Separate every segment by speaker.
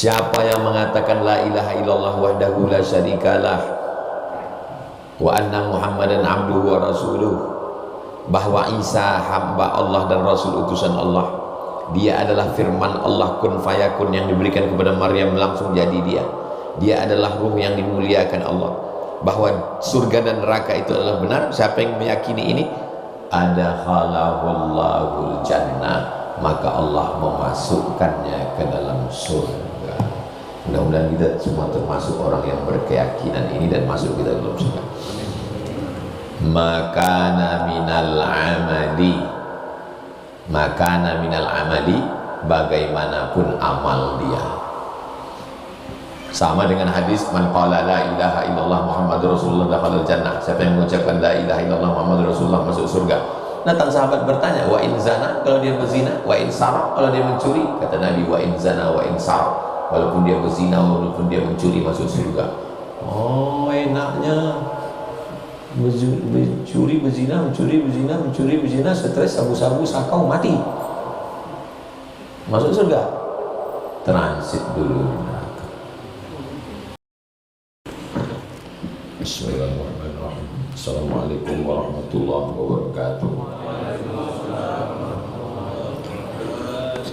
Speaker 1: Siapa yang mengatakan la ilaha illallah wahdahu la syarikalah wa anna Muhammadan abduhu wa rasuluh, bahwa Isa hamba Allah dan Rasul utusan Allah, dia adalah firman Allah kun fayakun yang diberikan kepada Maryam langsung jadi dia adalah ruh yang dimuliakan Allah, bahwa surga dan neraka itu adalah benar. Siapa yang meyakini ini, adakhalahul jannah, maka Allah memasukkannya ke dalam surga. Mudah-mudahan kita semua termasuk orang yang berkeyakinan ini dan masuk kita dalam surga. Makana minal amali, bagaimanapun amal dia. Sama dengan hadis man qala la ilaha illallah Muhammadur Rasulullah dakhalal jannah. Siapa yang mengucapkan la ilaha illallah Muhammadur Rasulullah masuk surga. Datang sahabat bertanya, wa in zana, kalau dia berzina, wa in saraq, kalau dia mencuri. Kata Nabi, wa in zana wa in saraq, walaupun dia berzina, walaupun dia mencuri, masuk surga. Oh, enaknya mencuri, berzina, stres, sabu-sabu, sakau, mati, masuk surga, transit dulu. Bismillahirrahmanirrahim. Assalamualaikum warahmatullahi wabarakatuh.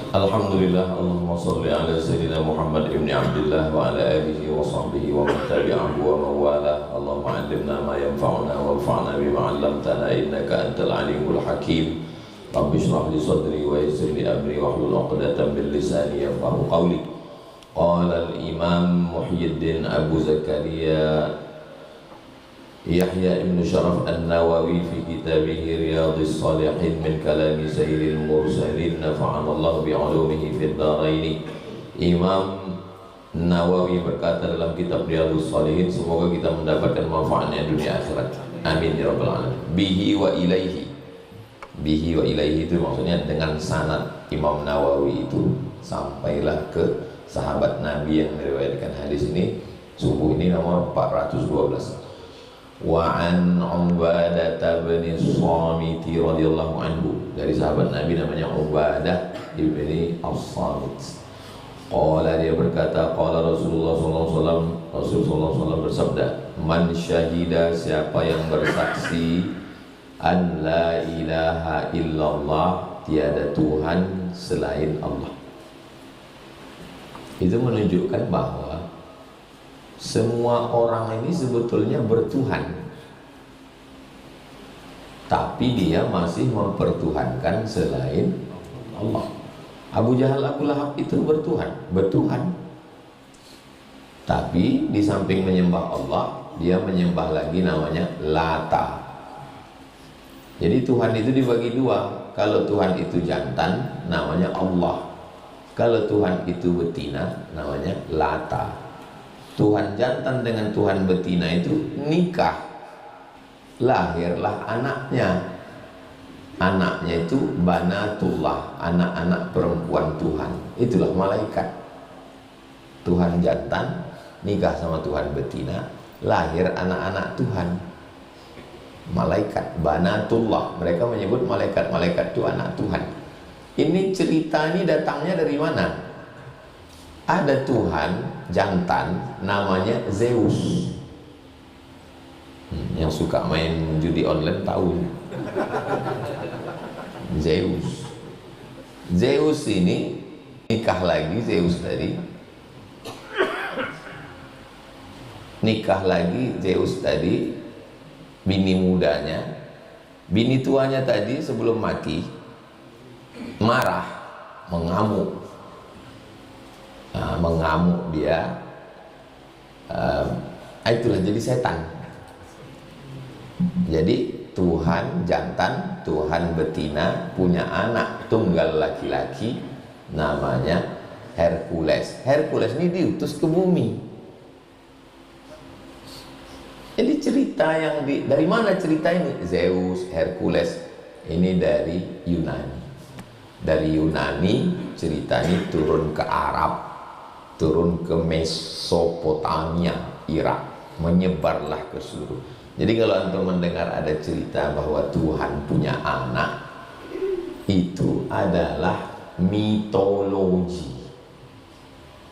Speaker 1: Alhamdulillah, Allahumma salli ala Sayyidina Muhammad ibn Abdullah wa ala alihi wa sahbihi wa man tabi'ahu wa mawala. Allahumma allimna ma yanfa'una wa anfa'na bima 'allamtana innaka antal alimul hakim. Rabbi shrah li sadri wa yassir li amri wahlul 'uqdatam min lisani yafqahu qawli. Qala al-Imam Muhyiddin Abu Zakaria Yahya ibn Sharaf An-Nawawi fi kitabih Riyadhis Shalihin min kalami Sayyidil Mursalin nafa'anallahu bi'ulumihi fid dharain. Imam Nawawi berkata dalam kitab Riyadhus Shalihin, semoga kita mendapatkan manfaatnya dunia akhirat. Amin ya rabbal alamin. Bihi wa ilaihi. Bihi wa ilaihi itu maksudnya dengan sanad Imam Nawawi itu sampailah ke sahabat Nabi yang meriwayatkan hadis ini. Subuh ini nomor 412. Wa an Ubadah bin Samit radhiyallahu anhu, dari sahabat Nabi namanya Ubadah bin As-Samit. Qala, dia berkata, qala Rasulullah sallallahu alaihi wasallam, Rasul sallallahu alaihi wasallam bersabda, man syahida, siapa yang bersaksi, an la ilaha illallah, tiada Tuhan selain Allah. Itu menunjukkan bahwa semua orang ini sebetulnya bertuhan, tapi dia masih mempertuhankan selain Allah. Abu Jahal, Abu Lahab itu bertuhan, tapi di samping menyembah Allah, dia menyembah lagi namanya Lata. Jadi Tuhan itu dibagi dua. Kalau Tuhan itu jantan, namanya Allah. Kalau Tuhan itu betina, namanya Lata. Tuhan jantan dengan Tuhan betina itu nikah, lahirlah anaknya. Anaknya itu banatullah, anak-anak perempuan Tuhan. Itulah malaikat. Tuhan jantan nikah sama Tuhan betina, lahir anak-anak Tuhan, malaikat banatullah. Mereka menyebut malaikat-malaikat itu anak Tuhan. Ini cerita ini datangnya dari mana? Ada Tuhan jantan namanya Zeus. Yang suka main judi online tahu. Zeus ini nikah lagi, Zeus tadi bini mudanya, bini tuanya tadi sebelum mati marah, mengamuk. Mengamuk dia, itulah jadi setan. Jadi Tuhan jantan, Tuhan betina punya anak tunggal laki-laki namanya Hercules. Hercules ini diutus ke bumi. Jadi cerita yang dari mana cerita ini? Zeus, Hercules ini dari Yunani. Dari Yunani ceritanya turun ke Arab, turun ke Mesopotamia, Irak, menyebarlah ke seluruh. Jadi kalau antum mendengar ada cerita bahwa Tuhan punya anak, itu adalah mitologi.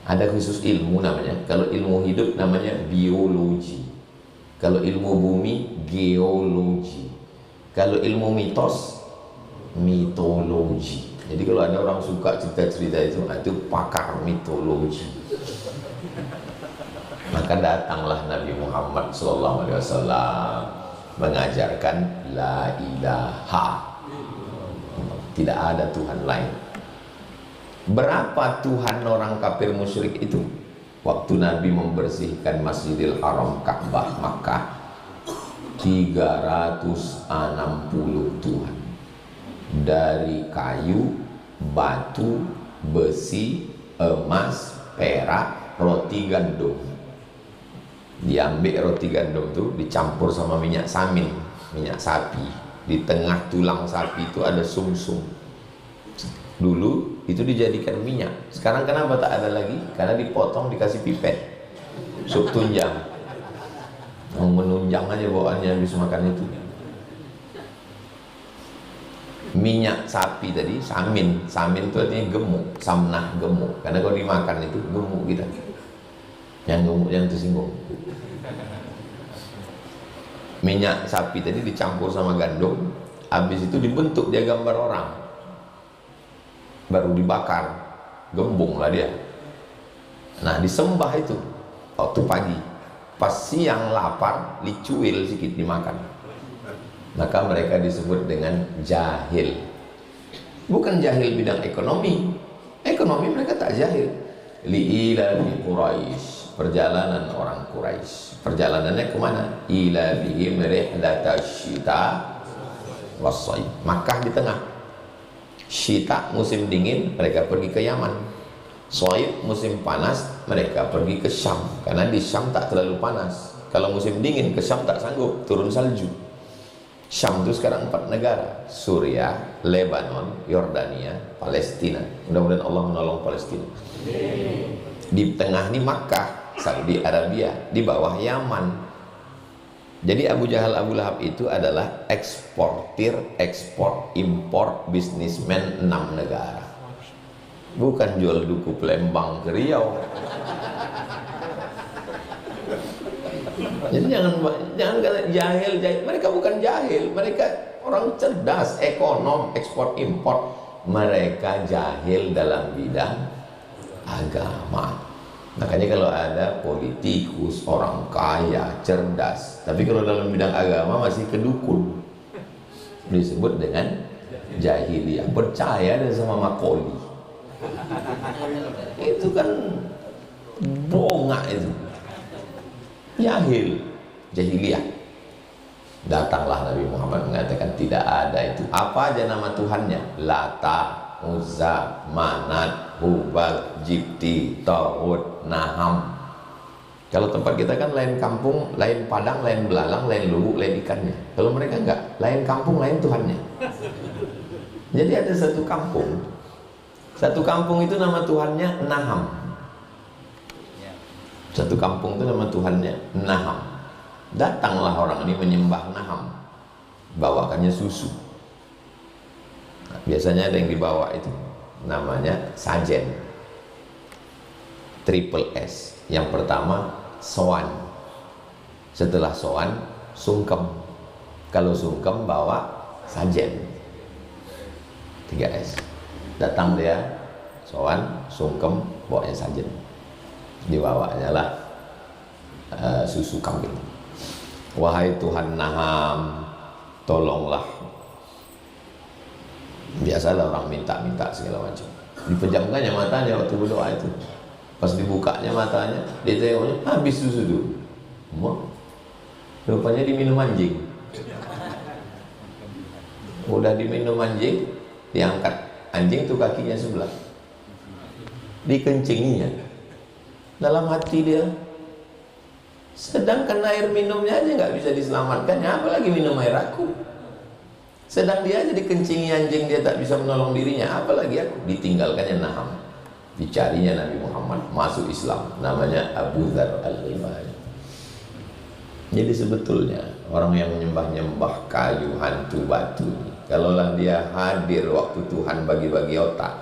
Speaker 1: Ada khusus ilmu namanya. Kalau ilmu hidup namanya biologi. Kalau ilmu bumi geologi. Kalau ilmu mitos mitologi. Jadi kalau ada orang suka cerita-cerita itu pakar mitologi. Maka datanglah Nabi Muhammad SAW mengajarkan la ilaha, tidak ada Tuhan lain. Berapa Tuhan orang kafir musyrik itu? Waktu Nabi membersihkan Masjidil Haram Ka'bah Makkah, 360 Tuhan. Dari kayu, batu, besi, emas, perak, roti gandum. Diambil roti gandum itu dicampur sama minyak samin, minyak sapi. Di tengah tulang sapi itu ada sumsum. Dulu itu dijadikan minyak. Sekarang kenapa tak ada lagi? Karena dipotong dikasih pipet. Sup tunjang. Menunjang aja bawaannya habis makan itu. Minyak sapi tadi, samin. Samin itu artinya gemuk, samnah gemuk. Karena kalau dimakan itu gemuk kita. Yang gemuk yang tersinggung. Minyak sapi tadi dicampur sama gandum, habis itu dibentuk dia gambar orang. Baru dibakar, gembung lah dia. Nah disembah itu waktu pagi, pas siang lapar dicuil sedikit dimakan. Maka mereka disebut dengan jahil. Bukan jahil bidang ekonomi. Ekonomi mereka tak jahil. Li'ila Quraisy, perjalanan orang Quraisy. Perjalanannya kemana? Ila bihim rihlatasyita was-sayf. Makkah di tengah. Syita musim dingin, mereka pergi ke Yaman. Sayf musim panas, mereka pergi ke Syam. Karena di Syam tak terlalu panas. Kalau musim dingin ke Syam tak sanggup, turun salju. Syam itu sekarang 4 negara: Suriah, Lebanon, Yordania, Palestina. Mudah-mudahan Allah menolong Palestina. Di tengah ini Makkah, Saudi Arabia, di bawah Yaman. Jadi Abu Jahal Abu Lahab itu adalah eksportir, ekspor, impor, bisnismen 6 negara. Bukan jual duku Palembang ke Riau. Jadi jangan kata jahil. Mereka bukan jahil, mereka orang cerdas, ekonom, ekspor impor. Mereka jahil dalam bidang agama. Makanya kalau ada politikus, orang kaya, cerdas, tapi kalau dalam bidang agama masih kedukun, disebut dengan jahiliyah. Percaya dan sama Makoli. Itu kan bongak itu. Jahil, jahiliyah. Datanglah Nabi Muhammad mengatakan tidak ada itu. Apa aja nama Tuhannya? Lata, Uzza, Manat, Hubal, Jibti, Tauhud, Naham. Kalau tempat kita kan lain kampung, lain padang, lain belalang, lain lubuk, lain ikannya. Kalau mereka enggak, lain kampung, lain Tuhannya. Jadi ada satu kampung. Satu kampung itu nama Tuhannya Naham. Satu kampung itu nama Tuhannya Naham. Datanglah orang ini menyembah Naham. Bawakannya susu. Nah, biasanya ada yang dibawa itu namanya sajen, triple S. Yang pertama sowan, setelah sowan sungkem. Kalau sungkem bawa sajen, 3S. Datang dia sowan, sungkem, bawanya sajen. Dibawanya lah susu kambing. Wahai Tuhan Naham, tolonglah. Biasalah orang minta-minta segala macam. Dipejamkannya matanya waktu berdoa itu. Pas dibukanya matanya, dia tengoknya habis susu itu. Rupanya diminum anjing. Udah diminum anjing, diangkat anjing itu kakinya sebelah, dikencinginya. Dalam hati dia, sedangkan air minumnya aja nggak bisa diselamatkan, ya apalagi minum air aku. Sedang dia aja dikencingi anjing, dia tak bisa menolong dirinya, apalagi aku. Ditinggalkannya Naham. Dicarinya Nabi Muhammad, masuk Islam, namanya Abu Dzar Al-Ghifari. Jadi sebetulnya orang yang menyembah-nyembah kayu, hantu, batu, kalaulah dia hadir waktu Tuhan bagi-bagi otak,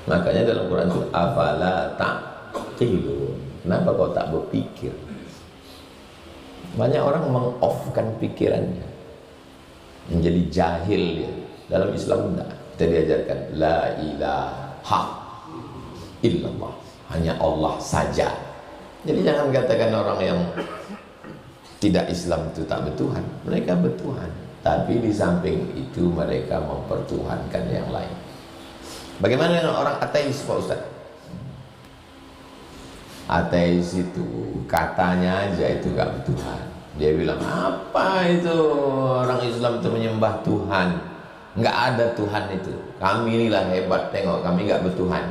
Speaker 1: Makanya dalam Quran itu afala taqilun. Kenapa kau tak berpikir? Banyak orang meng-off-kan pikirannya, menjadi jahil dia. Dalam Islam enggak. Kita diajarkan la ilaha illallah, hanya Allah saja. Jadi jangan katakan orang yang tidak Islam itu tak bertuhan. Mereka bertuhan, tapi di samping itu mereka mempertuhankan yang lain. Bagaimana dengan orang ateis, Pak Ustaz? Ateis itu katanya aja itu gak bertuhan. Dia bilang, apa itu orang Islam itu menyembah Tuhan? Nggak ada Tuhan itu. Kami inilah hebat, tengok kami nggak bertuhan.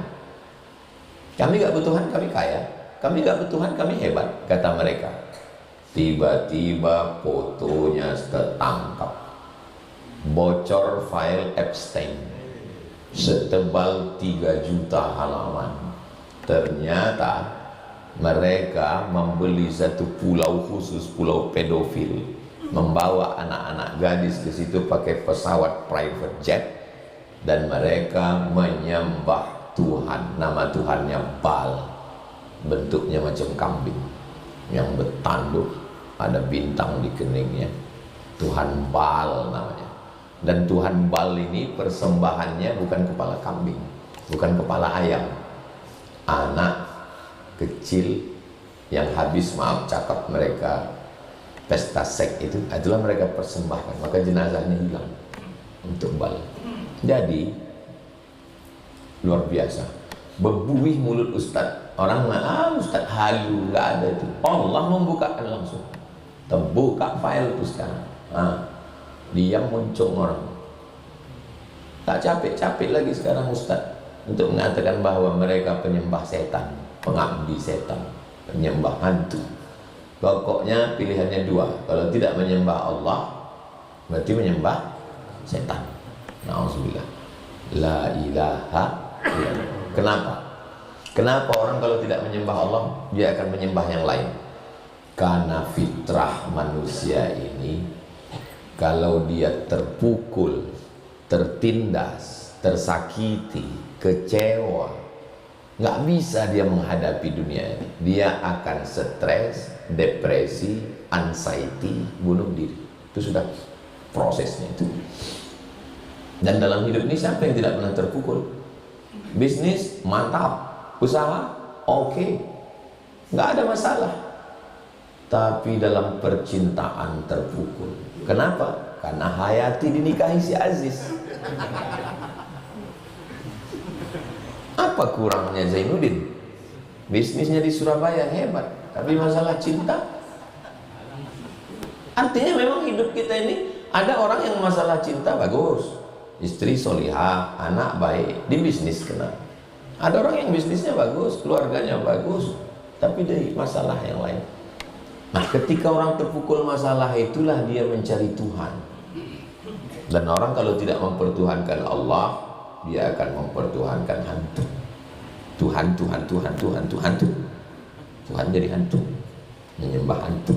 Speaker 1: Kami nggak bertuhan, kami kaya. Kami nggak bertuhan, kami hebat, kata mereka. Tiba-tiba fotonya tertangkap, bocor file Epstein setebal 3 juta halaman. Ternyata mereka membeli satu pulau khusus, pulau pedofil, membawa anak-anak gadis ke situ pakai pesawat private jet, dan mereka menyembah Tuhan. Nama Tuhannya Baal, bentuknya macam kambing yang bertanduk, ada bintang di keningnya. Tuhan Baal namanya. Dan Tuhan Baal ini persembahannya bukan kepala kambing, bukan kepala ayam, anak kecil yang habis, maaf cakap, mereka pesta seks itu, itulah mereka persembahkan, maka jenazahnya hilang untuk Baal. Jadi luar biasa, berbuih mulut Ustaz. Orang Ustaz halu, nggak ada itu. Allah membukakan langsung, terbuka file itu sekarang. Diam muncul orang. Tak capek-capek lagi sekarang Ustaz untuk mengatakan bahwa mereka penyembah setan, pengabdi setan, penyembah hantu. Pokoknya pilihannya dua. Kalau tidak menyembah Allah, berarti menyembah setan. Na'udzubillah. La ilaha illallah. Kenapa? Kenapa orang kalau tidak menyembah Allah, dia akan menyembah yang lain? Karena fitrah manusia ini, kalau dia terpukul, tertindas, tersakiti, kecewa, nggak bisa dia menghadapi dunia ini. Dia akan stres, depresi, anxiety, bunuh diri. Itu sudah prosesnya itu. Dan dalam hidup ini siapa yang tidak pernah terpukul? Bisnis mantap, usaha oke, nggak ada masalah. Tapi dalam percintaan terpukul. Kenapa? Karena Hayati dinikahi si Aziz. Apa kurangnya Zainuddin? Bisnisnya di Surabaya hebat, tapi masalah cinta. Artinya memang hidup kita ini ada orang yang masalah cinta bagus, istri solihah, anak baik, di bisnis kena. Ada orang yang bisnisnya bagus, keluarganya bagus, tapi dari masalah yang lain. Nah, ketika orang terpukul masalah, itulah dia mencari Tuhan. Dan orang kalau tidak mempertuhankan Allah, dia akan mempertuhankan hantu. Tuhan jadi hantu, menyembah hantu.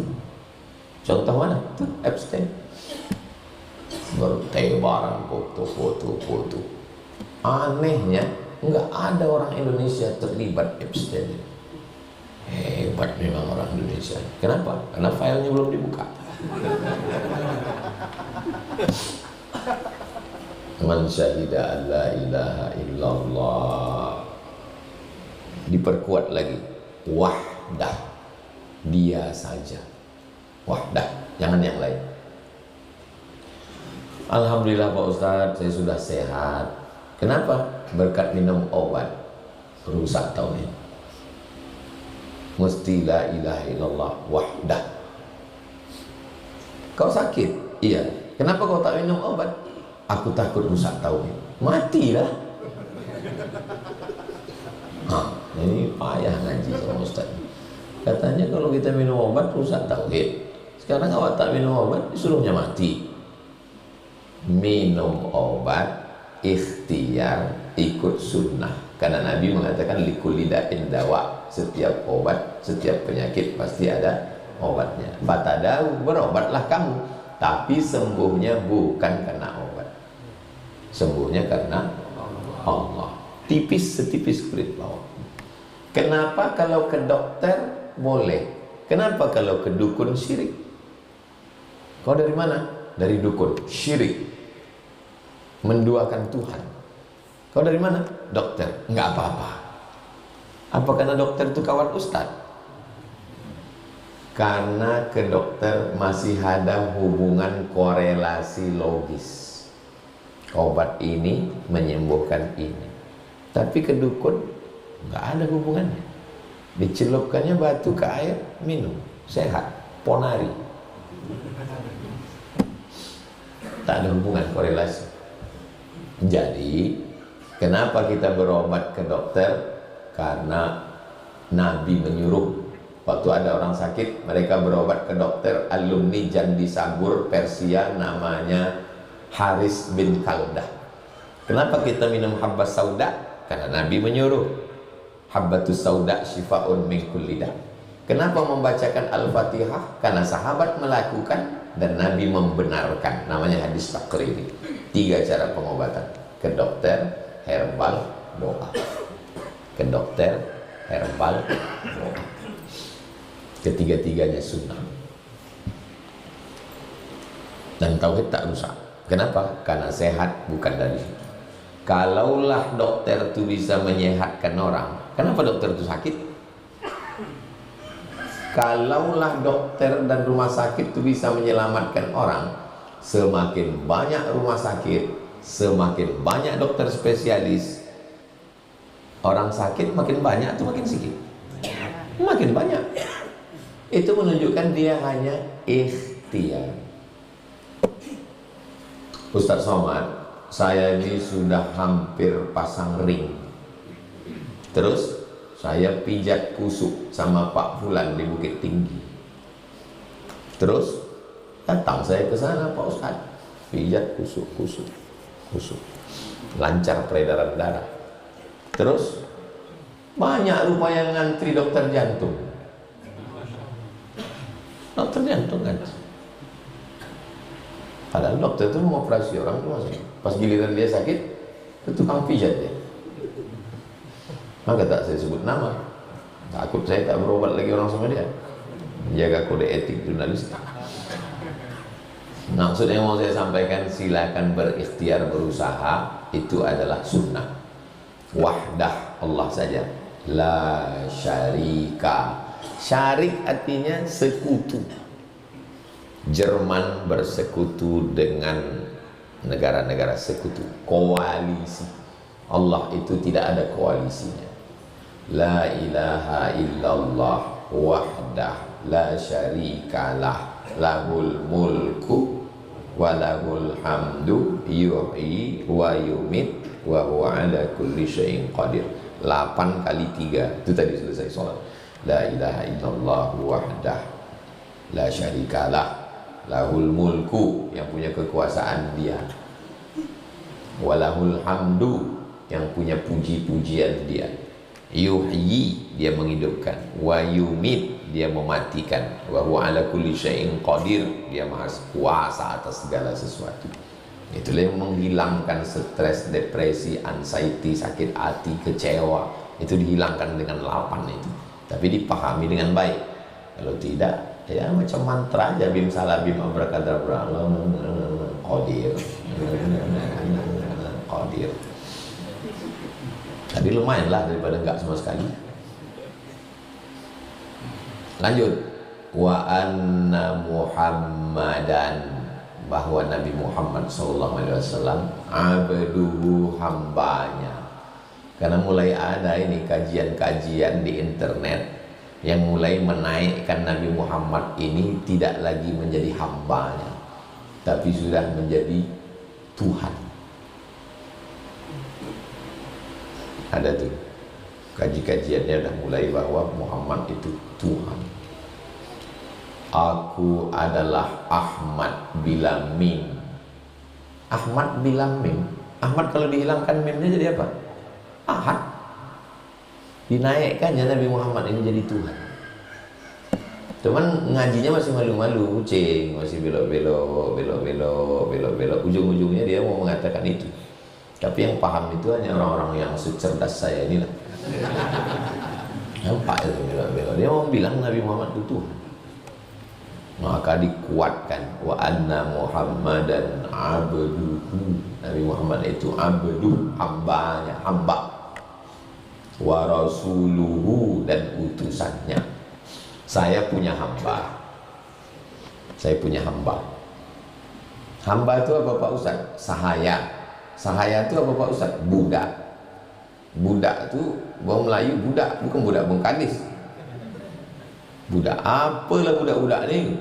Speaker 1: Contoh mana? Epstein. Bertebaran foto. Anehnya nggak ada orang Indonesia terlibat Epstein. Hebat memang orang Indonesia. Kenapa? Karena filenya belum dibuka. Man syahida an la ilaha illallah. Diperkuat lagi, wahdah, dia saja. Wahdah, jangan yang lain. Alhamdulillah Pak Ustadz, saya sudah sehat. Kenapa? Berkat minum obat rusak tauhid. Mesti la ilaha illallah wahdah. Kau sakit? Iya. Kenapa kau tak minum obat? Aku takut rusak tauhid. Matilah. Ini payah ngaji sama Ustaz. Katanya kalau kita minum obat rusak tauhid. Sekarang awak tak minum obat, disuruhnya mati. Minum obat ikhtiar, ikut sunnah. Karena Nabi mengatakan likulli da'in dawa. Setiap obat, setiap penyakit pasti ada obatnya. Fatadawu, berobatlah kamu. Tapi sembuhnya bukan karena obat, sembuhnya karena Allah. tipis setipis kulit bawang. Kenapa kalau ke dokter boleh? Kenapa kalau ke dukun syirik? Kau dari mana? Dari dukun, syirik, menduakan Tuhan. Kau dari mana? Dokter, nggak apa-apa. Apa karena dokter itu kawan ustaz? Karena ke dokter masih ada hubungan korelasi logis. Obat ini menyembuhkan ini. Tapi ke dukun nggak ada hubungannya. Dicelupkannya batu ke air, minum, sehat, ponari. Tak ada hubungan korelasi. Jadi kenapa kita berobat ke dokter? Karena Nabi menyuruh. Waktu ada orang sakit, mereka berobat ke dokter, alumni Jandi Sabur Persia, namanya Haris bin Kaldah. Kenapa kita minum habbas sauda? Karena Nabi menyuruh. Habbatus sauda syifa'un min kulli da'. Kenapa membacakan Al-Fatihah? Karena sahabat melakukan dan Nabi membenarkan. Namanya hadis takriri. 3 cara pengobatan. Ke dokter, herbal, doa. Ke dokter, herbal, doa. Ketiga-tiganya sunnah. Dan tauhid tak rusak. Kenapa? Karena sehat bukan dari situ. Kalaulah dokter itu bisa menyehatkan orang, kenapa dokter itu sakit? Kalaulah dokter dan rumah sakit itu bisa menyelamatkan orang, semakin banyak rumah sakit, semakin banyak dokter spesialis, orang sakit makin banyak atau makin sedikit? Makin banyak. Itu menunjukkan dia hanya ikhtiar. Ustaz Somad, saya ini sudah hampir pasang ring. Terus saya pijat kusuk sama Pak Fulan di Bukit Tinggi. Terus datang saya ke sana, Pak Ustaz, pijat kusuk. Lancar peredaran darah. Terus banyak rupanya ngantri dokter jantung. Dokter jantung kan. Padahal dokter itu mau operasi orang itu masih. Pas giliran dia sakit, itu tukang pijat dia. Maka tak saya sebut nama. Takut saya tak berobat lagi orang sama dia. Jaga kode etik jurnalistik. Maksud yang mau saya sampaikan, silakan berikhtiar berusaha. Itu adalah sunnah. Wahdah Allah saja. La syarika. Syarik artinya sekutu. Jerman bersekutu dengan negara-negara sekutu, koalisi. Allah itu tidak ada koalisinya. La ilaha illallah wahdah la syarikalah lahul mulku wa lahul hamdu yuhyi wa yumit wa huwa ala kulli syai'in qadir. 8 kali 3 itu tadi selesai sholat. La ilaha illallah wahdah la syarikalah lahul mulku, yang punya kekuasaan dia, walahul hamdu, yang punya puji-pujian dia, yuhyi, dia menghidupkan, wa yumit, dia mematikan, wa huwa ala kulli syai'in qadir, dia maha kuasa atas segala sesuatu. Itulah yang menghilangkan stres, depresi, anxiety, sakit hati, kecewa. Itu dihilangkan dengan 8 itu, tapi dipahami dengan baik. Kalau tidak, ya macam mantra aja, bim salah bim abrakadabra, qadir, qadir. Tadi lumayan lah daripada enggak sama sekali. Lanjut. Wa anna Muhammadan, bahwa Nabi Muhammad SAW abduhu, hambanya. Karena mulai ada ini kajian-kajian di internet yang mulai menaikkan Nabi Muhammad ini tidak lagi menjadi hambanya, tapi sudah menjadi Tuhan. Ada tuh kaji-kajiannya udah mulai bahwa Muhammad itu Tuhan. Aku adalah Ahmad bila mim. Ahmad bila mim. Ahmad kalau dihilangkan mimnya jadi apa? Ahad. Dinaikkannya Nabi Muhammad ini jadi Tuhan. Cuman ngajinya masih malu-malu, kucing, masih belok-belok. Ujung-ujungnya dia mau mengatakan itu. Tapi yang paham itu hanya orang-orang yang secerdas saya ini lah. Nampak itu bela-bela. Dia mau bilang Nabi Muhammad itu Tuhan. Maka dikuatkan wa anna Muhammadan abduhu. Nabi Muhammad itu abduh, hambanya, hamba. Wa rasuluhu, dan utusannya. Saya punya hamba. Saya punya hamba. Hamba itu apa Pak Ustaz? Sahaya. Sahaya itu apa Pak Ustaz? Budak. Budak itu bawang Melayu budak, bukan budak Bengkalis. Budak apalah budak-budak ni?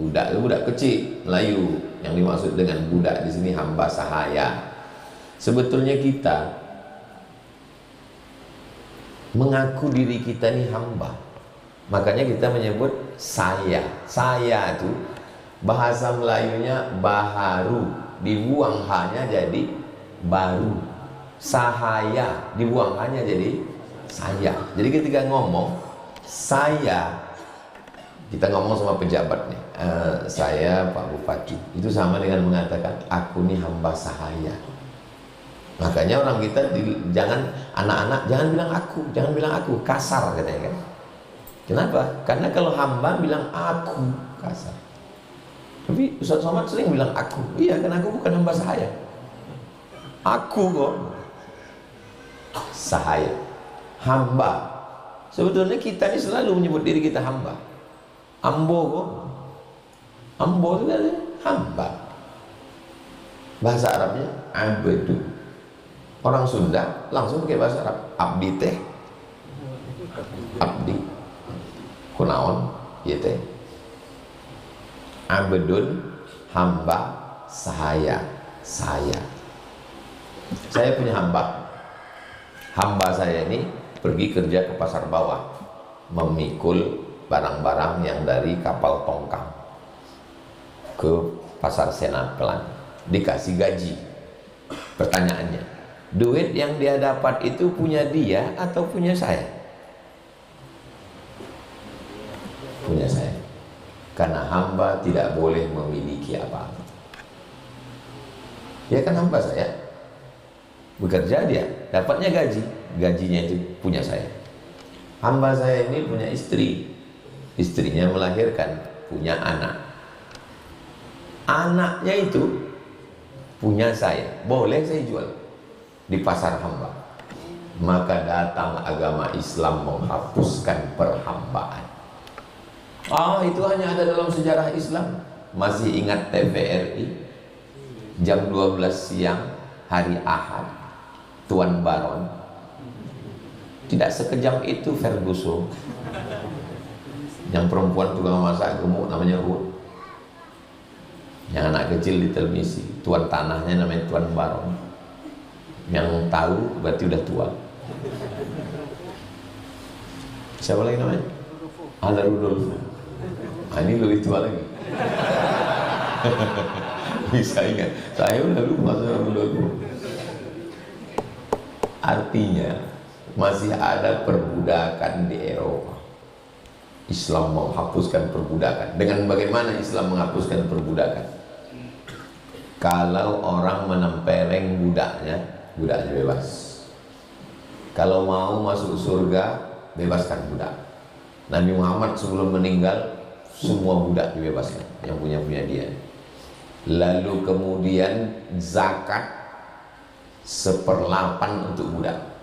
Speaker 1: Budak itu budak kecil Melayu. Yang dimaksud dengan budak di sini hamba sahaya. Sebetulnya kita mengaku diri kita ni hamba. Makanya kita menyebut saya. Saya itu bahasa Melayunya baharu, dibuang hanya jadi baru. Sahaya dibuang hanya jadi saya. Jadi ketika ngomong saya, kita ngomong sama pejabat nih, saya Pak Bupati, itu sama dengan mengatakan aku nih hamba sahaya. Makanya orang kita jangan, anak-anak jangan bilang aku, kasar katanya kan. Kenapa? Karena kalau hamba bilang aku, kasar. Tapi Ustaz Somad sering bilang aku. Iya, kan aku bukan hamba sahaya. Aku kok sahaya, hamba. Sebetulnya kita ini selalu menyebut diri kita hamba. Ambo kok. Ambo itu kan hamba. Bahasa Arabnya abdu. Orang Sunda langsung pakai bahasa Arab. Abdi teh. Abdi. Kunaon ieu teh. Abdun, hamba, sahaya, saya. Saya punya hamba. Hamba saya ini pergi kerja ke pasar bawah, memikul barang-barang yang dari kapal tongkang ke pasar Senapelan, dikasih gaji. Pertanyaannya, duit yang dia dapat itu punya dia atau punya saya? Punya saya. Karena hamba tidak boleh memiliki apa-apa. Dia kan hamba saya. Bekerja dia, dapatnya gaji. Gajinya itu punya saya. Hamba saya ini punya istri. Istrinya melahirkan, punya anak. Anaknya itu punya saya. Boleh saya jual di pasar hamba. Maka datang agama Islam menghapuskan perhambaan. Itu hanya ada dalam sejarah Islam. Masih ingat TVRI jam 12 siang hari Ahad, Tuan Baron. Tidak sekejam itu Ferguson. Yang perempuan tukang masak gemuk namanya Ruth. Yang anak kecil di televisi, tuan tanahnya namanya Tuan Baron. Yang tahu berarti udah tua. Siapa lagi namanya? Ada Rudolf. Ini lebih tua lagi. Bisa ingat. Saya udah lupa sama Rudolf. Artinya masih ada perbudakan di Eropa. Islam menghapuskan perbudakan. Dengan bagaimana Islam menghapuskan perbudakan? Kalau orang menempeleng budaknya bebas. Kalau mau masuk surga, bebaskan budak. Nabi Muhammad sebelum meninggal, semua budak dibebaskan, yang punya dia. Lalu kemudian zakat 1/8 untuk budak.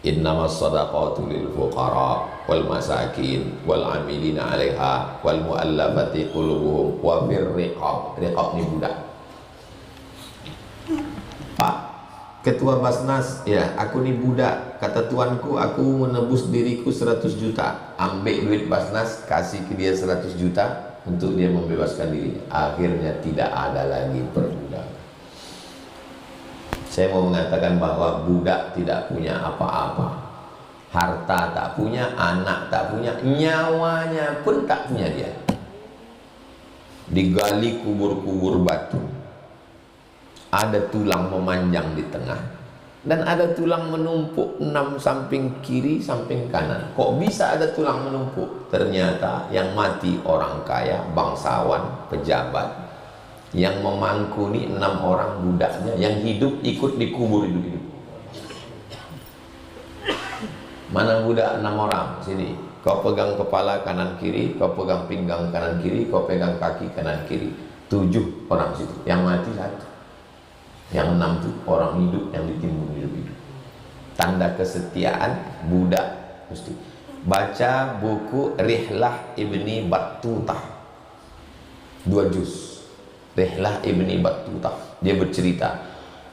Speaker 1: Innamas shadaqatu lil fuqara wal masakin wal amilina 'alaiha wal mu'allafati qulubuhum wa fir riqab. Riqab ni budak. Pak Ketua Basnas, ya aku ni budak, kata tuanku aku menebus diriku 100 juta. Ambil duit Basnas, kasih ke dia 100 juta untuk dia membebaskan diri. Akhirnya tidak ada lagi perbudakan. Saya mau mengatakan bahwa budak tidak punya apa-apa. Harta tak punya, anak tak punya, nyawanya pun tak punya dia. Digali kubur-kubur batu. Ada tulang memanjang di tengah dan ada tulang menumpuk 6 samping kiri, samping kanan. Kok bisa ada tulang menumpuk? Ternyata yang mati orang kaya, bangsawan, pejabat. Yang memangku ini 6 orang budaknya, yang hidup ikut dikubur hidup-hidup. Mana budak 6 orang? Sini. Kau pegang kepala kanan kiri, kau pegang pinggang kanan kiri, kau pegang kaki kanan kiri. 7 orang situ. Yang mati 1. Yang 6 itu orang hidup yang ditimbun hidup-hidup. Tanda kesetiaan budak mesti. Baca buku Rihlah Ibni Battutah, 2 juz. Rihlah Ibni Battutah. Dia bercerita,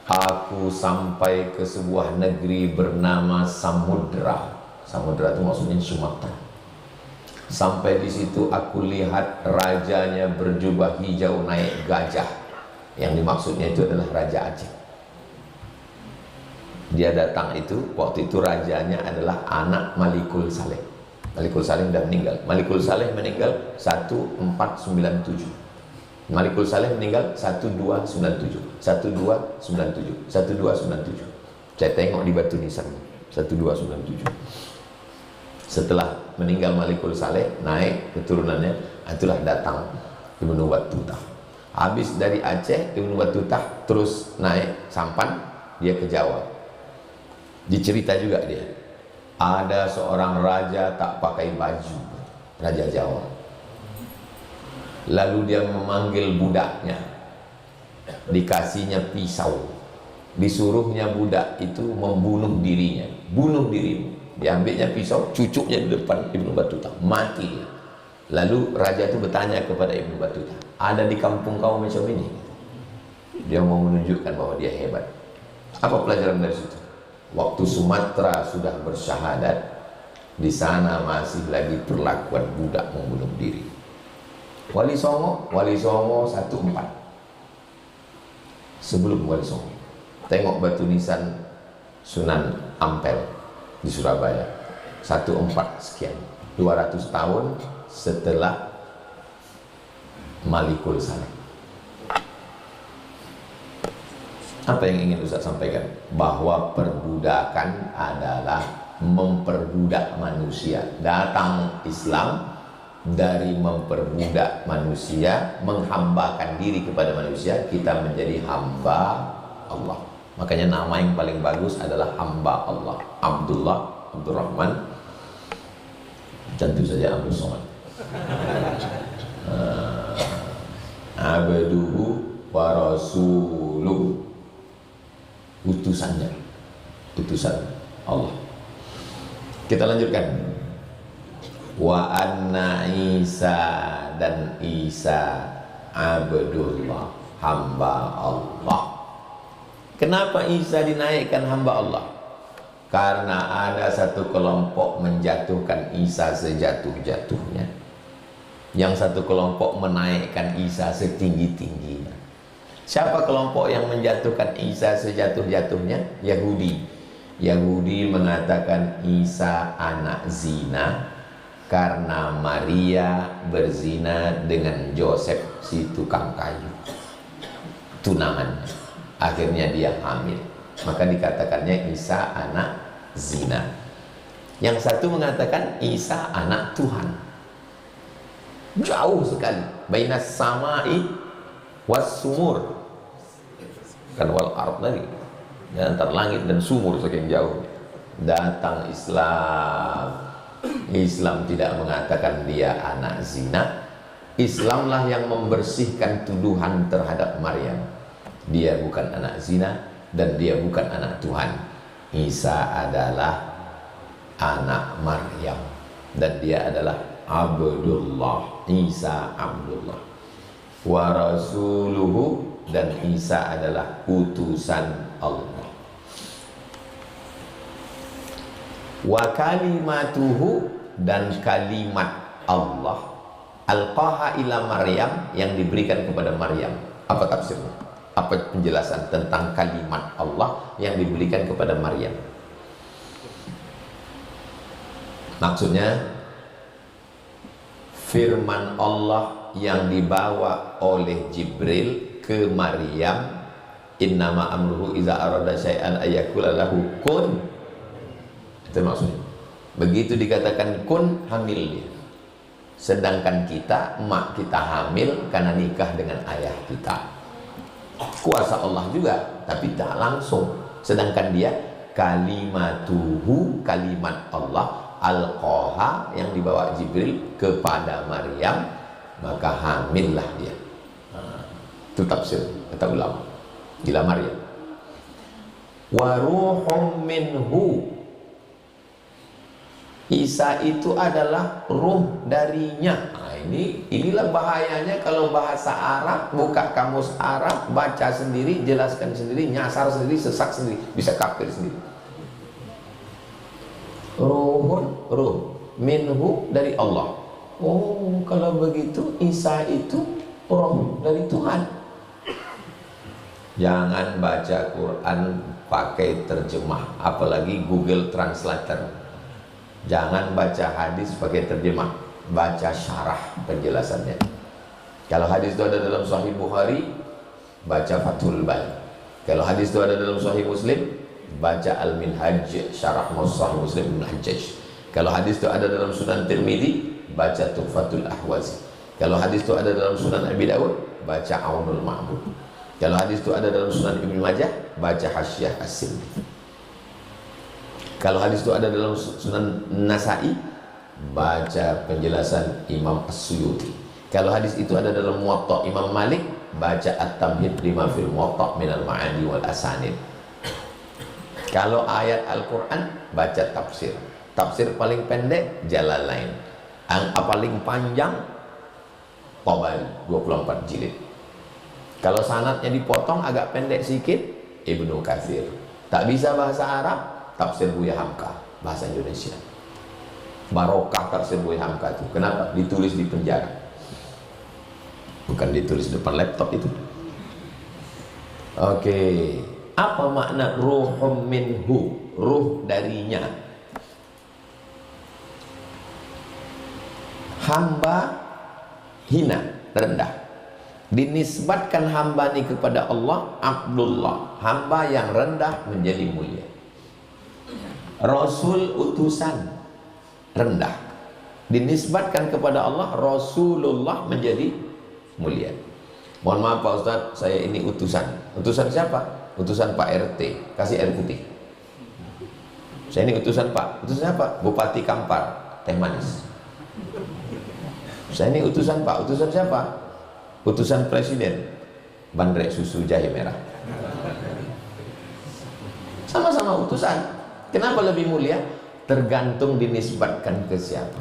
Speaker 1: aku sampai ke sebuah negeri bernama Samudra. Samudra itu maksudnya Sumatera. Sampai di situ aku lihat rajanya berjubah hijau naik gajah. Yang dimaksudnya itu adalah Raja Aceh. Dia datang itu, waktu itu rajanya adalah anak Malikul Saleh. Malikul Saleh sudah meninggal. Malikul Saleh meninggal 1497. Malikul Saleh meninggal 1297. 1297. 1297. Saya tengok di batu nisan 1297. Setelah meninggal Malikul Saleh, naik keturunannya, itulah datang Ibnu Battutah. Habis dari Aceh, Ibnu Battutah terus naik sampan, dia ke Jawa. Dicerita juga dia, ada seorang raja tak pakai baju, Raja Jawa. Lalu dia memanggil budaknya, dikasihnya pisau, disuruhnya budak itu membunuh dirinya. Bunuh dirimu. Diambilnya pisau, cucuknya di depan Ibnu Battutah, mati. Lalu raja itu bertanya kepada Ibnu Battutah, ada di kampung kau macam ini? Dia mau menunjukkan bahwa dia hebat. Apa pelajaran dari situ? Waktu Sumatera sudah bersyahadat, di sana masih lagi perlakuan budak membunuh diri. Wali Songo 14. Sebelum Wali Songo, tengok batu nisan Sunan Ampel di Surabaya, 14 sekian, 200 tahun setelah Malikul Saleh. Apa yang ingin Ustaz sampaikan? Bahwa perbudakan adalah memperbudak manusia. Datang Islam dari memperbudak manusia, menghambakan diri kepada manusia, kita menjadi hamba Allah. Makanya nama yang paling bagus adalah hamba Allah. Abdullah, Abdurrahman, tentu saja Abdul Somad. Abduhu wa rasuluhu, utusannya, utusan Allah. Kita lanjutkan. Wa anna Isa, dan Isa Abdullah, hamba Allah. Kenapa Isa dinaikkan hamba Allah? Karena ada satu kelompok menjatuhkan Isa sejatuh-jatuhnya, yang satu kelompok menaikkan Isa setinggi-tingginya. Siapa kelompok yang menjatuhkan Isa sejatuh-jatuhnya? Yahudi. Yahudi mengatakan Isa anak zina karena Maria berzina dengan Joseph si tukang kayu, tunangannya. Akhirnya dia hamil, maka dikatakannya Isa anak zina. Yang satu mengatakan Isa anak Tuhan. Jauh sekali, bainas samai was sumur, kan wal ard tadi, antara langit dan sumur saking jauh. Datang Islam. Islam tidak mengatakan dia anak zina. Islamlah yang membersihkan tuduhan terhadap Maryam. Dia bukan anak zina dan dia bukan anak Tuhan. Isa adalah anak Maryam dan dia adalah Abdullah. Isa Abdullah wa rasuluhu, dan Isa adalah utusan Allah. Wa kalimatuhu, dan kalimat Allah, alqaha ila Maryam, yang diberikan kepada Maryam. Apa tafsirnya? Apa penjelasan tentang kalimat Allah yang diberikan kepada Maryam? Maksudnya firman Allah yang dibawa oleh Jibril ke Maryam, innama amruhu iza arada syai'an ayyakula lahu kun. Itu maksudnya. Begitu dikatakan kun, hamil dia. Sedangkan kita, emak kita hamil karena nikah dengan ayah kita. kuasa Allah juga, tapi tak langsung. Sedangkan dia kalimatuhu, kalimat Allah, alqaha, yang dibawa Jibril kepada Maryam, maka hamillah dia. Itu tafsir kata ulama. Gila Maryam. Wa ruhum minhu, Isa itu adalah ruh darinya. Nah, inilah bahayanya kalau bahasa Arab, buka kamus Arab, baca sendiri, jelaskan sendiri, nyasar sendiri, sesak sendiri, bisa kafir sendiri. Ruhun, ruh, minhu, dari Allah. Oh, kalau begitu Isa itu roh dari Tuhan. Jangan baca Quran pakai terjemah, apalagi Google Translator. Jangan baca hadis pakai terjemah, baca syarah penjelasannya. Kalau hadis itu ada dalam Sahih Bukhari, baca Fathul Bari. Kalau hadis itu ada dalam Sahih Muslim, baca Al-Minhaj, syarah Sahih Muslim Ibn Hajjaj. Kalau hadis itu ada dalam Sunan Tirmidzi, baca Tuhfatul Ahwazi. Kalau hadis itu ada dalam Sunan Abi Dawud, baca Aunul Ma'bud. Kalau hadis itu ada dalam Sunan Ibnu Majah, baca Hasyiah As-Sindi. Kalau hadis itu ada dalam Sunan Nasa'i, baca penjelasan Imam As-Suyuti. Kalau hadis itu ada dalam Muwatta Imam Malik, baca At-Tamhid lima fil Muwatta minal ma'ani wal asanid. Kalau ayat Al-Quran, baca tafsir. Tafsir paling pendek Jalalain, yang paling panjang Tabari 24 jilid. Kalau sanadnya dipotong agak pendek sedikit, Ibnu Katsir. Tak bisa bahasa Arab, tafsir Buya Hamka, bahasa Indonesia. Barokah tafsir Buya Hamka itu. Kenapa? Ditulis di penjara, bukan ditulis depan laptop itu. Oke, apa makna ruhum minhu, ruh darinya? Hamba hina, rendah. Dinisbatkan hamba ini kepada Allah, Abdullah, hamba yang rendah menjadi mulia. Rasul, utusan, rendah. Dinisbatkan kepada Allah, Rasulullah, menjadi mulia. Mohon maaf Pak Ustadz, saya ini utusan. Utusan siapa? Utusan Pak RT, kasih air putih. Saya ini utusan Pak. Utusan siapa? Bupati Kampar, teh manis. Saya ini utusan Pak. Utusan siapa? Utusan Presiden, bandrek susu jahe merah. Sama-sama utusan. Kenapa lebih mulia? Tergantung dinisbatkan ke siapa.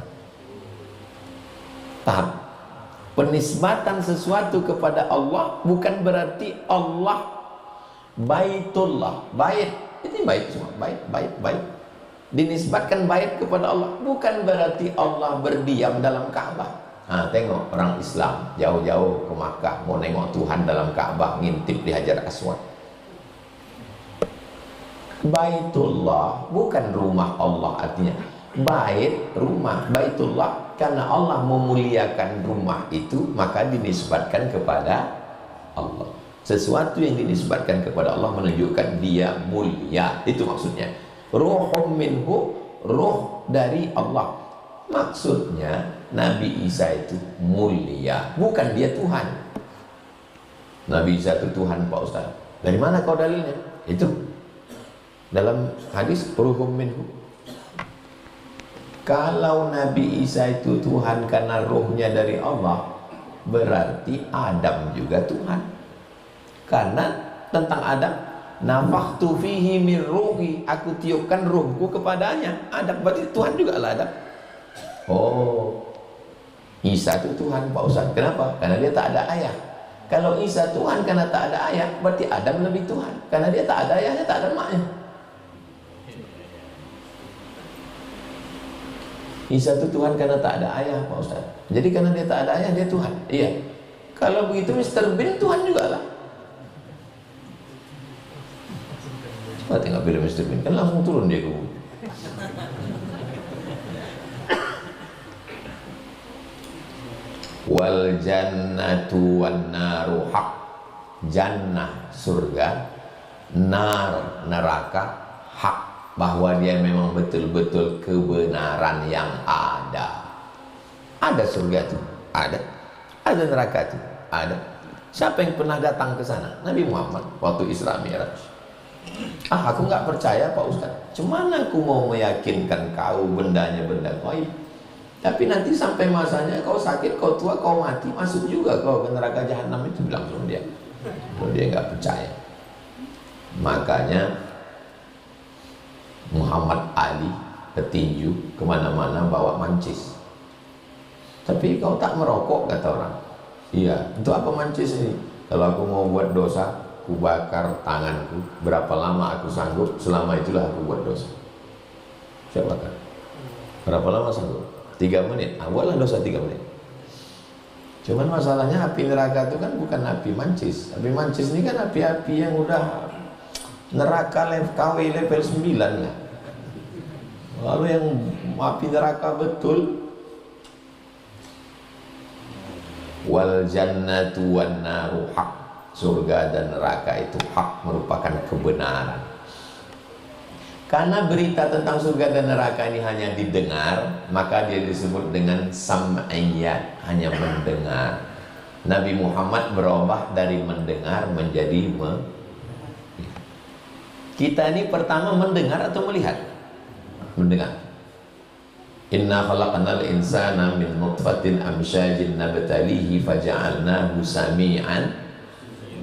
Speaker 1: Paham? Penisbatan sesuatu kepada Allah bukan berarti Allah Baitullah, bait. Ini bait semua, bait. Dinisbatkan bait kepada Allah bukan berarti Allah berdiam dalam Ka'bah. Nah, tengok orang Islam jauh-jauh ke Makkah mau nengok Tuhan dalam Ka'bah, ngintip di Hajar Aswad. Baitullah bukan rumah Allah, artinya bait, rumah. Baitullah karena Allah memuliakan rumah itu, maka dinisbatkan kepada Allah. Sesuatu yang dinisbatkan kepada Allah menunjukkan dia mulia. Itu maksudnya. Ruhum minhu, ruh dari Allah. Maksudnya Nabi Isa itu mulia, bukan dia Tuhan. Nabi Isa itu Tuhan Pak Ustaz. Dari mana kau dalilnya? Itu dalam hadis ruhum minhu. Kalau Nabi Isa itu Tuhan karena ruhnya dari Allah, berarti Adam juga Tuhan. Karena tentang Adam, nafakhtu fihi min ruhi, aku tiupkan ruhku kepadanya. Adam berarti Tuhan juga lah Adam. Oh, Isa itu Tuhan Pak Ustaz. Kenapa? Karena dia tak ada ayah. Kalau Isa Tuhan karena tak ada ayah, berarti Adam lebih Tuhan. Karena dia tak ada ayahnya, tak ada maknya. Isa itu Tuhan karena tak ada ayah Pak Ustaz. Jadi karena dia tak ada ayah, dia Tuhan. Iya. Kalau begitu Mr. Bean Tuhan juga lah. Coba tengok film Mr. Bean, kan langsung turun dia ke bumi. Wal jannatu wan naru haq. Jannah surga, nar neraka, hak, bahwa dia memang betul-betul kebenaran yang ada. Ada surga itu, ada neraka itu, ada. Siapa yang pernah datang ke sana? Nabi Muhammad waktu Isra Mi'raj. Aku nggak percaya Pak Ustaz. Cuman aku mau meyakinkan kau bendanya benda gaib. Tapi nanti sampai masanya kau sakit, kau tua, kau mati, masuk juga kau ke neraka jahanam, itu bilang sama dia. Kalau dia nggak percaya. Makanya Muhammad Ali petinju kemana-mana bawa mancis. Tapi kau tak merokok, kata orang. Iya, untuk apa mancis ini? Kalau aku mau buat dosa, aku bakar tanganku. Berapa lama aku sanggup, selama itulah aku buat dosa. Saya bakar. Berapa lama sanggup? 3 menit. Buatlah dosa 3 menit. Cuman masalahnya api neraka itu kan bukan api mancis. Api mancis ini kan api-api yang udah neraka KW level 9 lah. Lalu yang api neraka betul, wal jannatu wan naru haq, surga dan neraka itu hak, merupakan kebenaran. Karena berita tentang surga dan neraka ini hanya didengar, maka dia disebut dengan sam'iyat, hanya mendengar. Nabi Muhammad berubah dari mendengar menjadi Kita ini pertama mendengar atau melihat? Mendengar. Inna khalaqnal insana min nutfatin amsyajin nabtalihi faja'alnahu sami'an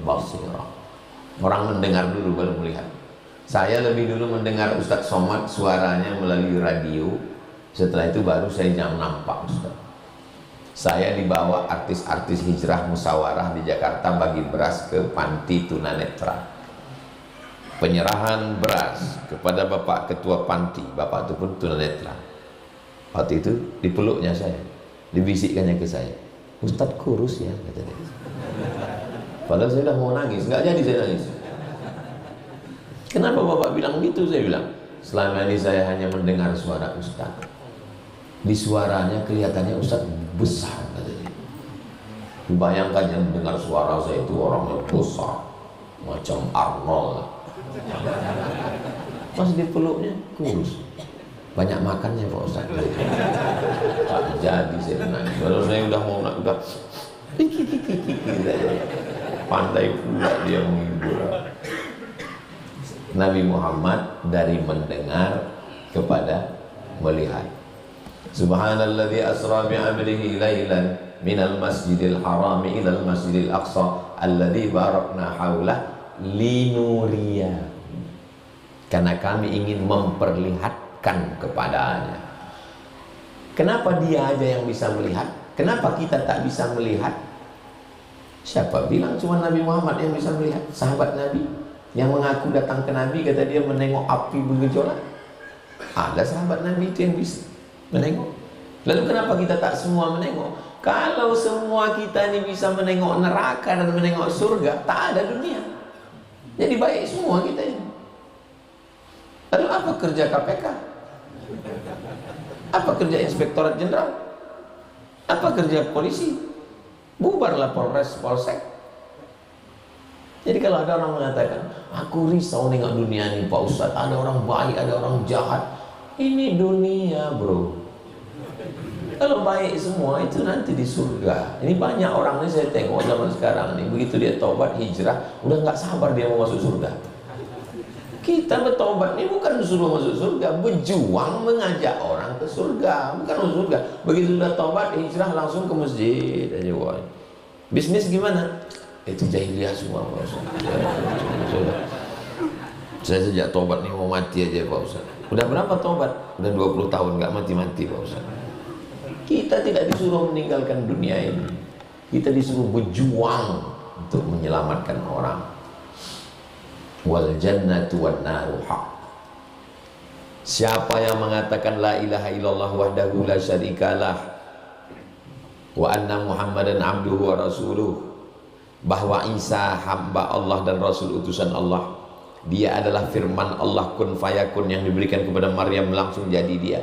Speaker 1: basira. Orang mendengar dulu baru melihat. Saya lebih dulu mendengar Ustadz Somad suaranya melalui radio. Setelah itu baru saya nampak Ustadz. Saya dibawa artis-artis hijrah musyawarah di Jakarta bagi beras ke panti tunanetra. Penyerahan beras kepada Bapak Ketua Panti, Bapak itu pun tunanetra. Waktu itu dipeluknya saya, dibisikkannya ke saya, Ustadz kurus ya, kata dia. Padahal saya sudah mau nangis, nggak jadi saya nangis. Kenapa Bapak bilang gitu? Saya bilang, selama ini saya hanya mendengar suara Ustadz. Di suaranya kelihatannya Ustadz besar, kata dia. Bayangkan yang mendengar suara saya itu orangnya besar, macam Arnold. Pas dipeluknya kurus. Banyak makannya Pak Ustadz. Tak jadi saya nangis. Kalau saya udah mau udah pandai pula dia menghibur. Nabi Muhammad dari mendengar kepada melihat. Subhanalladzi asra bi 'abdihi lailan minal masjidil haram ilal masjidil aqsa alladzi barakna haulah linuriya. Karena kami ingin memperlihatkan kepadanya. Kenapa dia aja yang bisa melihat? Kenapa kita tak bisa melihat? Siapa bilang cuma Nabi Muhammad yang bisa melihat? Sahabat Nabi yang mengaku datang ke Nabi, kata dia menengok api bergejolak. Ada sahabat Nabi itu yang bisa menengok. Lalu kenapa kita tak semua menengok? Kalau semua kita ini bisa menengok neraka dan menengok surga, tak ada dunia. Jadi baik semua kita ini. Lalu apa kerja KPK? Apa kerja Inspektorat Jenderal? Apa kerja polisi? Bubarlah Polres, Polsek. Jadi kalau ada orang mengatakan, aku risau nengok dunia ini Pak Ustadz, ada orang baik, ada orang jahat. Ini dunia bro. Kalau baik semua itu nanti di surga. Ini banyak orang ini saya tengok zaman sekarang nih, begitu dia tobat hijrah, udah nggak sabar dia mau masuk surga. Kita bertobat ini bukan disuruh masuk surga, berjuang mengajak orang ke surga, bukan masuk surga. Begitu sudah tobat hijrah langsung ke masjid aja. Woy. Bisnis gimana? Itu jahiliyah semua Pak Ustaz. Saya sejak tobat nih mau mati aja Pak Ustaz. Udah berapa tobat? Udah 20 tahun nggak mati-mati Pak Ustaz. Kita tidak disuruh meninggalkan dunia ini. Kita disuruh berjuang untuk menyelamatkan orang. Wal jannatu wan naru haq. Siapa yang mengatakan la ilaha illallah wahdahu la syarikalah wa anna Muhammadan abduhu wa rasuluh, bahwa Isa hamba Allah dan Rasul utusan Allah, dia adalah firman Allah kun fayakun yang diberikan kepada Maryam langsung jadi dia.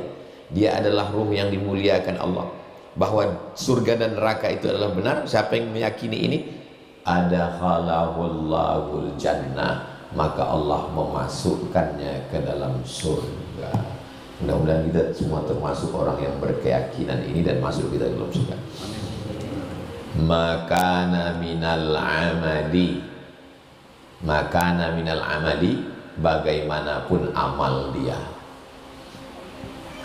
Speaker 1: Dia adalah ruh yang dimuliakan Allah, bahwa surga dan neraka itu adalah benar. Siapa yang meyakini ini, ada khalahul jannah, maka Allah memasukkannya ke dalam surga. Mudah-mudahan kita semua termasuk orang yang berkeyakinan ini dan masuk kita dalam surga. makana minal amali, makana minal amali, bagaimanapun amal dia.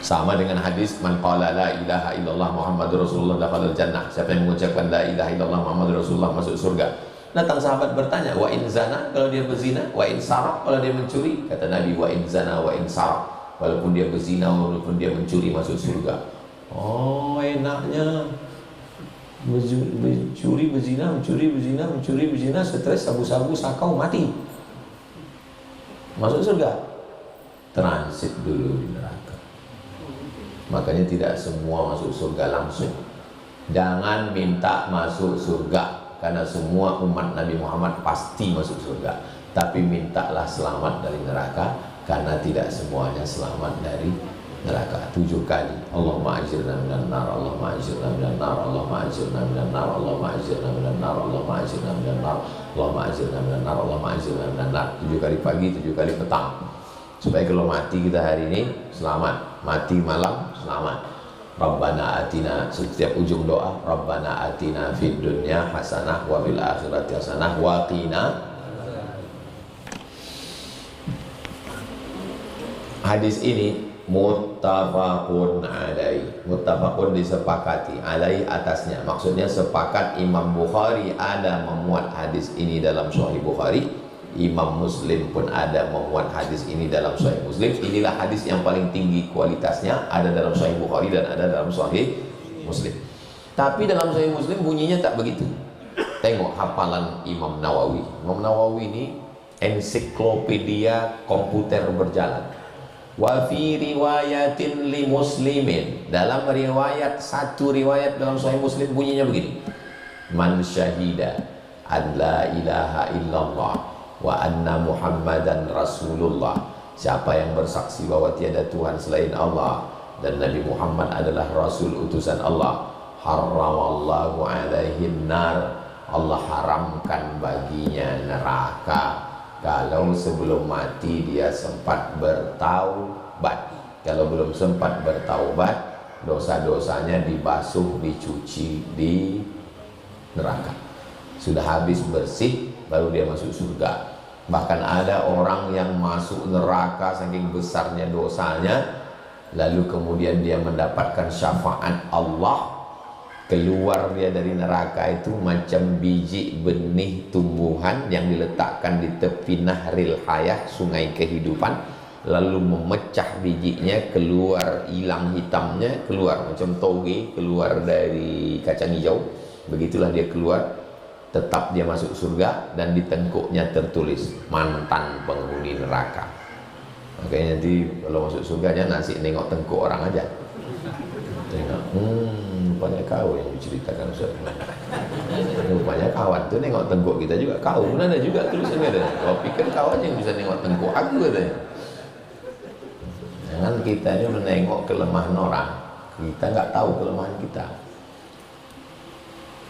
Speaker 1: Sama dengan hadis man qala la ilaha illallah Muhammadur Rasulullah dakhalal jannah. Siapa yang mengucapkan la ilaha illallah Muhammadur Rasulullah masuk surga. Datang sahabat bertanya, wa in zana, kalau dia berzina, wa in saraq, kalau dia mencuri. Kata Nabi, wa in zana wa in saraq, walaupun dia berzina walaupun dia mencuri masuk surga. Oh, enaknya mencuri, berzina, mencuri, berzina, stres, sabu-sabu, sakau, mati. Masuk surga. Transit dulu di neraka. Makanya tidak semua masuk surga langsung. Jangan minta masuk surga, karena semua umat Nabi Muhammad pasti masuk surga. Tapi mintalah selamat dari neraka, karena tidak semuanya selamat dari neraka. 7 kali. Allahumma ajirna minan nar, Allahumma ajirna minan nar, Allahumma ajirna minan nar, Allahumma ajirna minan nar, Allahumma ajirna minan nar, Allahumma ajirna minan nar, Allahumma ajirna minan nar. 7 kali pagi, 7 kali petang. Supaya kalau mati kita hari ini selamat, mati malam selamat. Rabbana atina, setiap ujung doa, Rabbana atina fid dunya hasanah wa fil akhirati hasanah wa qina. Hadis ini muttafaqun alaih, muttafaqun disepakati, alaih atasnya. Maksudnya sepakat Imam Bukhari ada memuat hadis ini dalam Sahih Bukhari, Imam Muslim pun ada memuat hadis ini dalam Sahih Muslim. Inilah hadis yang paling tinggi kualitasnya, ada dalam Sahih Bukhari dan ada dalam Sahih Muslim. Tapi dalam Sahih Muslim bunyinya tak begitu. Tengok hafalan Imam Nawawi. Imam Nawawi ini ensiklopedia komputer berjalan. Wa fi riwayatin li muslimin, dalam riwayat, satu riwayat dalam Sahih Muslim bunyinya begini: man syahida an la ilaha illallah wa anna Muhammadan Rasulullah, siapa yang bersaksi bahwa tiada Tuhan selain Allah dan Nabi Muhammad adalah Rasul utusan Allah, haramallahu alaihi nar, Allah haramkan baginya neraka kalau sebelum mati dia sempat bertaubat. Kalau belum sempat bertaubat, dosa-dosanya dibasuh, dicuci di neraka. Sudah habis bersih baru dia masuk surga. Bahkan ada orang yang masuk neraka saking besarnya dosanya, lalu kemudian dia mendapatkan syafaat Allah, keluar dia dari neraka itu macam biji benih tumbuhan yang diletakkan di tepi Nahril Hayah, sungai kehidupan, lalu memecah bijinya, keluar, hilang hitamnya, keluar macam toge keluar dari kacang hijau. Begitulah dia keluar, tetap dia masuk surga, dan di tengkuknya tertulis mantan penghuni neraka. Makanya nanti kalau masuk surga jangan nasi nengok tengkuk orang aja. Tengok, rupanya kau yang diceritakan Ustaz. Rupanya kawan tuh nengok tengkuk kita juga. Kau pun ada juga tulisannya ada. Kau pikir kau aja yang bisa nengok tengkuk aku katanya. Jangan kita ini menengok kelemahan orang. Kita nggak tahu kelemahan kita.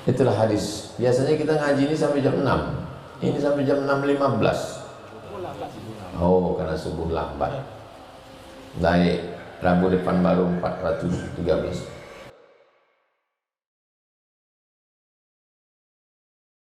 Speaker 1: Itulah hadis. Biasanya kita ngaji ini sampai jam 6. Ini sampai jam 6.15. Oh, karena subuh lambat. Baik, Rabu depan baru 413.